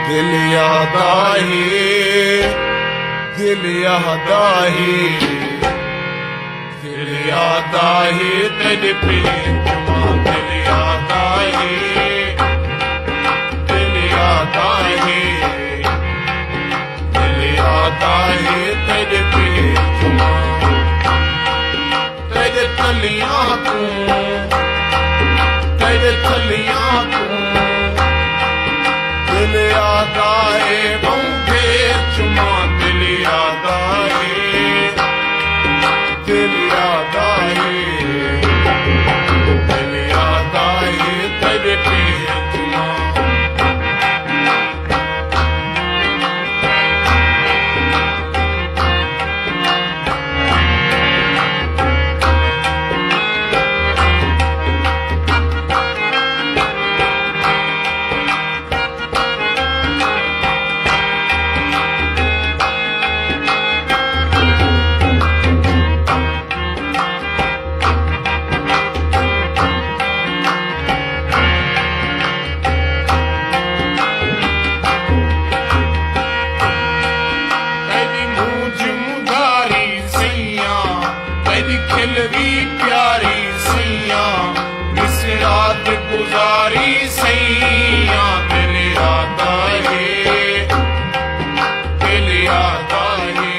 दिल याद आहे, दिल याद आहे, दिल याद आहे तेरे प्रेम मां। दिल याद आहे, दिल याद आहे, दिल याद आहे तेरे प्रेम मां। तेरे तलियां तू, तेरे तलियां तू, दिल याद आए बंदे चुमा। दिल याद आए, दिल याद आए, दिल याद आए तेरे प्रेम चुमा। खिलरी प्यारी सैया, इस रात गुजारी सैया। दिल याद आए, दिल याद आए,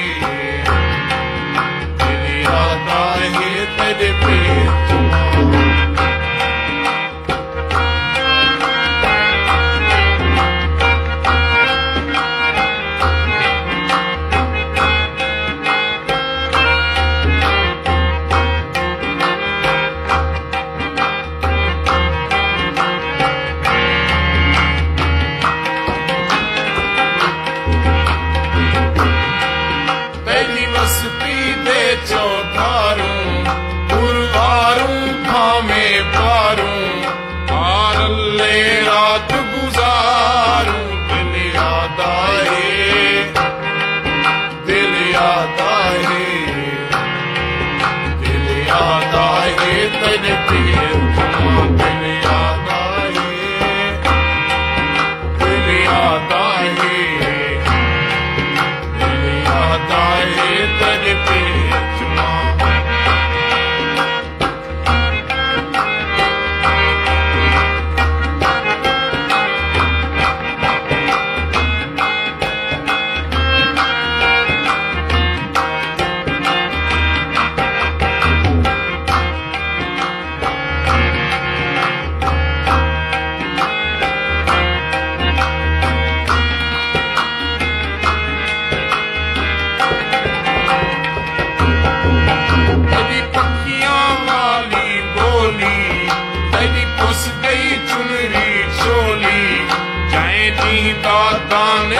दिल याद आए तेरे प्रेम चुमा। चौधारूं पुरवारूं भामे पारूं, आरले रात गुजारूं। दिल याद आए, दिल याद आए, दिल याद आए तेरे प्रेम चुमा। दिल याद आए, दिल याद आए, दिल याद आए तेरे प्रेम।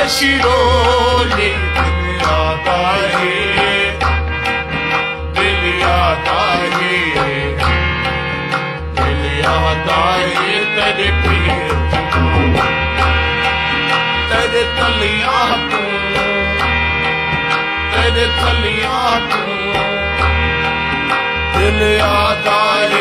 शिरोले दिल याद आए, दिल याद आए, दिल याद आए तेरे प्रेम चुमा। तेरे तलियां तू, तेरे तलियां तू, दिल याद आए